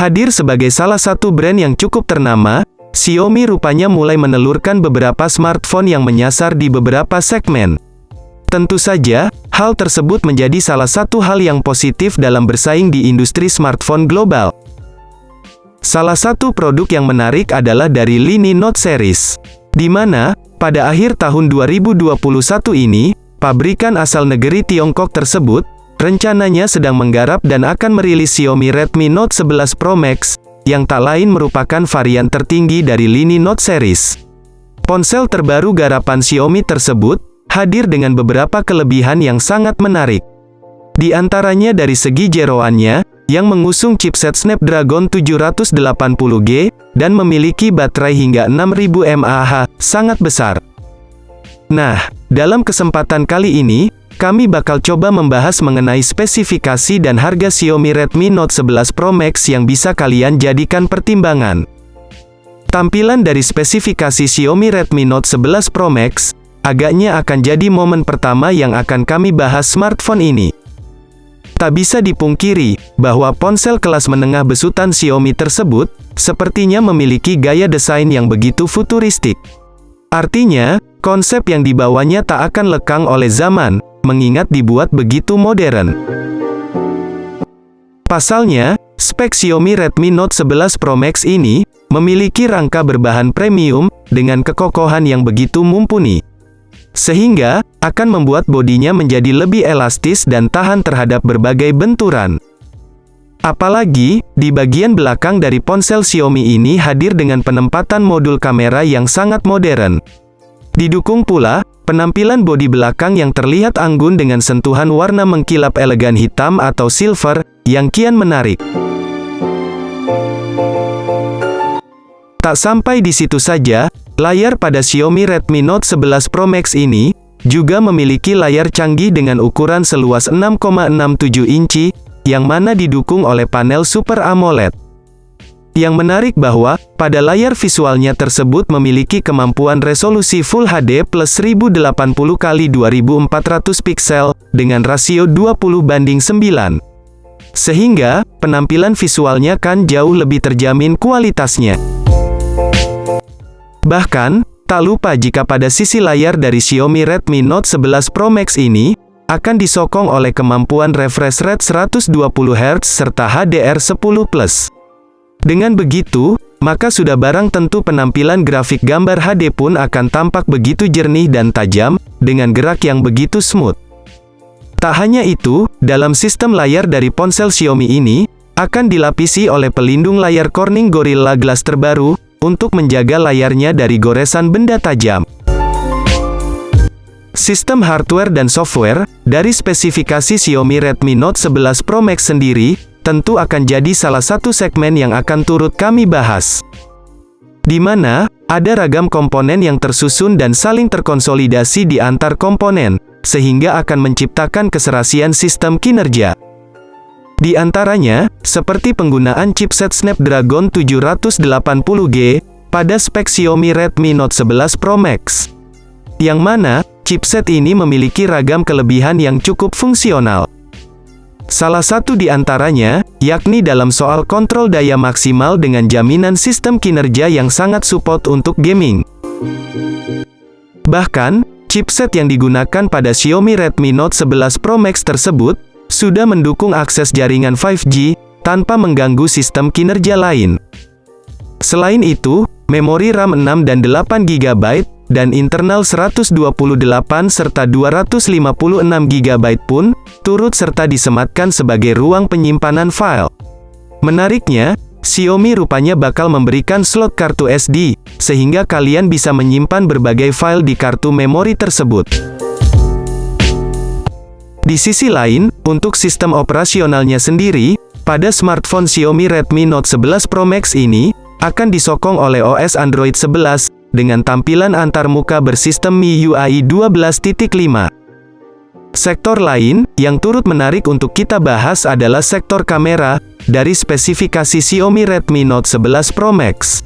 Hadir sebagai salah satu brand yang cukup ternama, Xiaomi rupanya mulai menelurkan beberapa smartphone yang menyasar di beberapa segmen. Tentu saja, hal tersebut menjadi salah satu hal yang positif dalam bersaing di industri smartphone global. Salah satu produk yang menarik adalah dari lini Note series, di mana, pada akhir tahun 2021 ini, pabrikan asal negeri Tiongkok tersebut, rencananya sedang menggarap dan akan merilis Xiaomi Redmi Note 11 Pro Max, yang tak lain merupakan varian tertinggi dari lini Note series. Ponsel terbaru garapan Xiaomi tersebut, hadir dengan beberapa kelebihan yang sangat menarik. Di antaranya dari segi jeroannya, yang mengusung chipset Snapdragon 780G, dan memiliki baterai hingga 6000 mAh, sangat besar. Nah, dalam kesempatan kali ini, kami bakal coba membahas mengenai spesifikasi dan harga Xiaomi Redmi Note 11 Pro Max yang bisa kalian jadikan pertimbangan. Tampilan dari spesifikasi Xiaomi Redmi Note 11 Pro Max, agaknya akan jadi momen pertama yang akan kami bahas smartphone ini. Tak bisa dipungkiri, bahwa ponsel kelas menengah besutan Xiaomi tersebut, sepertinya memiliki gaya desain yang begitu futuristik. Artinya, konsep yang dibawanya tak akan lekang oleh zaman, mengingat dibuat begitu modern. Pasalnya, spek Xiaomi Redmi Note 11 Pro Max ini, memiliki rangka berbahan premium, dengan kekokohan yang begitu mumpuni. Sehingga, akan membuat bodinya menjadi lebih elastis dan tahan terhadap berbagai benturan. Apalagi, di bagian belakang dari ponsel Xiaomi ini hadir dengan penempatan modul kamera yang sangat modern. Didukung pula, penampilan bodi belakang yang terlihat anggun dengan sentuhan warna mengkilap elegan hitam atau silver, yang kian menarik. Tak sampai di situ saja, layar pada Xiaomi Redmi Note 11 Pro Max ini, juga memiliki layar canggih dengan ukuran seluas 6,67 inci, yang mana didukung oleh panel Super AMOLED. Yang menarik bahwa, pada layar visualnya tersebut memiliki kemampuan resolusi Full HD plus 1080x2400 piksel, dengan rasio 20:9. Sehingga, penampilan visualnya kan jauh lebih terjamin kualitasnya. Bahkan, tak lupa jika pada sisi layar dari Xiaomi Redmi Note 11 Pro Max ini, akan disokong oleh kemampuan refresh rate 120 Hz serta HDR10+. Dengan begitu, maka sudah barang tentu penampilan grafik gambar HD pun akan tampak begitu jernih dan tajam, dengan gerak yang begitu smooth. Tak hanya itu, dalam sistem layar dari ponsel Xiaomi ini, akan dilapisi oleh pelindung layar Corning Gorilla Glass terbaru, untuk menjaga layarnya dari goresan benda tajam. Sistem hardware dan software, dari spesifikasi Xiaomi Redmi Note 11 Pro Max sendiri, tentu akan jadi salah satu segmen yang akan turut kami bahas. Di mana, ada ragam komponen yang tersusun dan saling terkonsolidasi di antar komponen, sehingga akan menciptakan keserasian sistem kinerja. Di antaranya, seperti penggunaan chipset Snapdragon 780G, pada spek Xiaomi Redmi Note 11 Pro Max. Yang mana, chipset ini memiliki ragam kelebihan yang cukup fungsional. Salah satu di antaranya, yakni dalam soal kontrol daya maksimal dengan jaminan sistem kinerja yang sangat support untuk gaming. Bahkan, chipset yang digunakan pada Xiaomi Redmi Note 11 Pro Max tersebut, sudah mendukung akses jaringan 5G, tanpa mengganggu sistem kinerja lain. Selain itu, memori RAM 6 dan 8 GB, dan internal 128 serta 256 GB pun, turut serta disematkan sebagai ruang penyimpanan file. Menariknya, Xiaomi rupanya bakal memberikan slot kartu SD, sehingga kalian bisa menyimpan berbagai file di kartu memori tersebut. Di sisi lain, untuk sistem operasionalnya sendiri, pada smartphone Xiaomi Redmi Note 11 Pro Max ini, akan disokong oleh OS Android 11, dengan tampilan antarmuka bersistem MIUI 12.5. Sektor lain, yang turut menarik untuk kita bahas adalah sektor kamera, dari spesifikasi Xiaomi Redmi Note 11 Pro Max.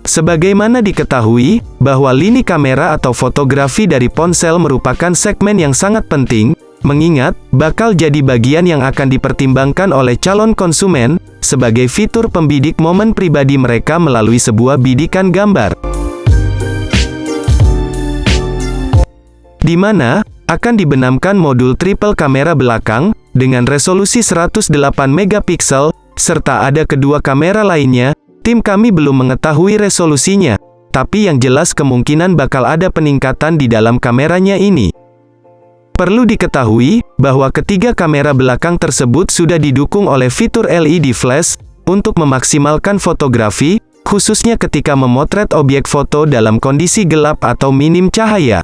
Sebagaimana diketahui, bahwa lini kamera atau fotografi dari ponsel merupakan segmen yang sangat penting, mengingat bakal jadi bagian yang akan dipertimbangkan oleh calon konsumen sebagai fitur pembidik momen pribadi mereka melalui sebuah bidikan gambar. Di mana akan dibenamkan modul triple kamera belakang dengan resolusi 108 megapiksel serta ada kedua kamera lainnya. Tim kami belum mengetahui resolusinya, tapi yang jelas kemungkinan bakal ada peningkatan di dalam kameranya ini. Perlu diketahui bahwa ketiga kamera belakang tersebut sudah didukung oleh fitur LED flash untuk memaksimalkan fotografi, khususnya ketika memotret objek foto dalam kondisi gelap atau minim cahaya.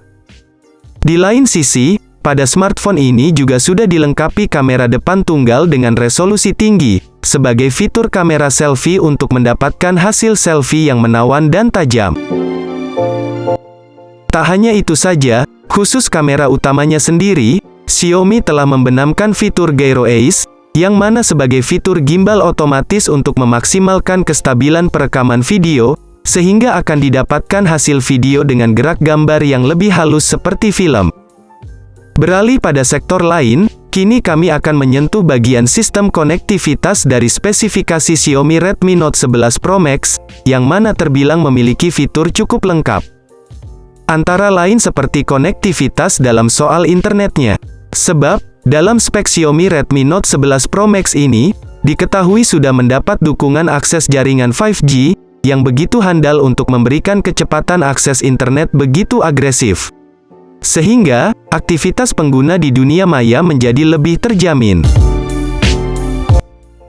Di lain sisi, pada smartphone ini juga sudah dilengkapi kamera depan tunggal dengan resolusi tinggi, sebagai fitur kamera selfie untuk mendapatkan hasil selfie yang menawan dan tajam. Tak hanya itu saja, khusus kamera utamanya sendiri, Xiaomi telah membenamkan fitur Gyro Ace, yang mana sebagai fitur gimbal otomatis untuk memaksimalkan kestabilan perekaman video, sehingga akan didapatkan hasil video dengan gerak gambar yang lebih halus seperti film. Beralih pada sektor lain, kini kami akan menyentuh bagian sistem konektivitas dari spesifikasi Xiaomi Redmi Note 11 Pro Max, yang mana terbilang memiliki fitur cukup lengkap. Antara lain seperti konektivitas dalam soal internetnya. Sebab, dalam spek Xiaomi Redmi Note 11 Pro Max ini, diketahui sudah mendapat dukungan akses jaringan 5G, yang begitu handal untuk memberikan kecepatan akses internet begitu agresif. Sehingga, aktivitas pengguna di dunia maya menjadi lebih terjamin.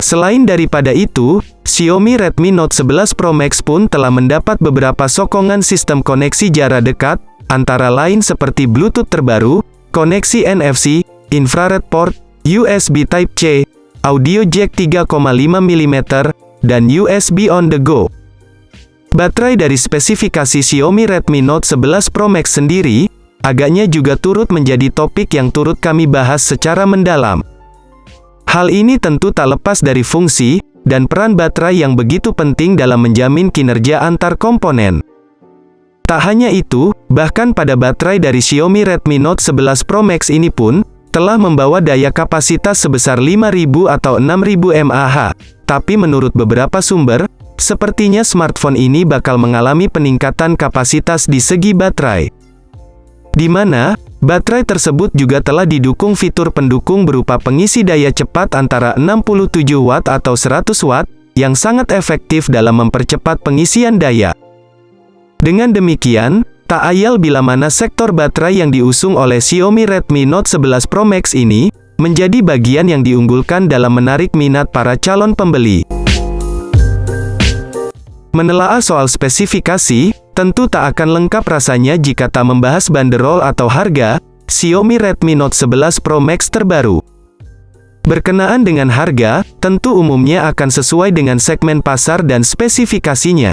Selain daripada itu, Xiaomi Redmi Note 11 Pro Max pun telah mendapat beberapa sokongan sistem koneksi jarak dekat, antara lain seperti Bluetooth terbaru, koneksi NFC, infrared port, USB Type-C, audio jack 3,5 mm, dan USB on the go. Baterai dari spesifikasi Xiaomi Redmi Note 11 Pro Max sendiri, agaknya juga turut menjadi topik yang turut kami bahas secara mendalam. Hal ini tentu tak lepas dari fungsi dan peran baterai yang begitu penting dalam menjamin kinerja antar komponen. Tak hanya itu, bahkan pada baterai dari Xiaomi Redmi Note 11 Pro Max ini pun telah membawa daya kapasitas sebesar 5000 atau 6000 mAh. Tapi menurut beberapa sumber, sepertinya smartphone ini bakal mengalami peningkatan kapasitas di segi baterai. Di mana, baterai tersebut juga telah didukung fitur pendukung berupa pengisi daya cepat antara 67 watt atau 100 watt, yang sangat efektif dalam mempercepat pengisian daya. Dengan demikian, tak ayal bila mana sektor baterai yang diusung oleh Xiaomi Redmi Note 11 Pro Max ini, menjadi bagian yang diunggulkan dalam menarik minat para calon pembeli. Menelaah soal spesifikasi, tentu tak akan lengkap rasanya jika tak membahas banderol atau harga Xiaomi Redmi Note 11 Pro Max terbaru. Berkenaan dengan harga, tentu umumnya akan sesuai dengan segmen pasar dan spesifikasinya.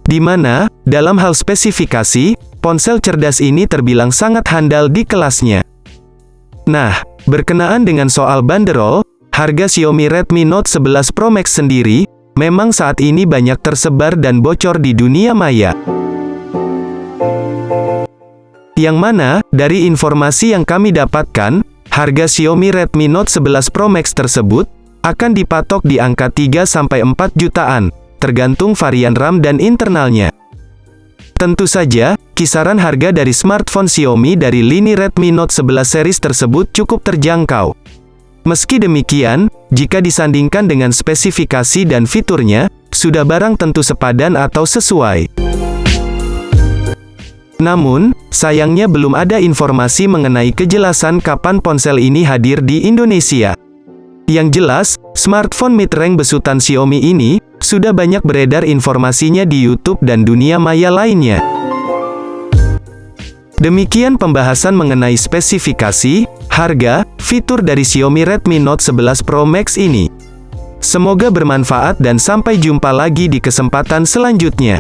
Di mana, dalam hal spesifikasi, ponsel cerdas ini terbilang sangat handal di kelasnya. Nah, berkenaan dengan soal banderol, harga Xiaomi Redmi Note 11 Pro Max sendiri, memang saat ini banyak tersebar dan bocor di dunia maya. Yang mana, dari informasi yang kami dapatkan, harga Xiaomi Redmi Note 11 Pro Max tersebut akan dipatok di angka 3-4 jutaan, tergantung varian RAM dan internalnya. Tentu saja, kisaran harga dari smartphone Xiaomi dari lini Redmi Note 11 series tersebut cukup terjangkau. Meski demikian, jika disandingkan dengan spesifikasi dan fiturnya, sudah barang tentu sepadan atau sesuai. Namun, sayangnya belum ada informasi mengenai kejelasan kapan ponsel ini hadir di Indonesia. Yang jelas, smartphone mid-range besutan Xiaomi ini, sudah banyak beredar informasinya di YouTube dan dunia maya lainnya. Demikian pembahasan mengenai spesifikasi, harga, fitur dari Xiaomi Redmi Note 11 Pro Max ini. Semoga bermanfaat dan sampai jumpa lagi di kesempatan selanjutnya.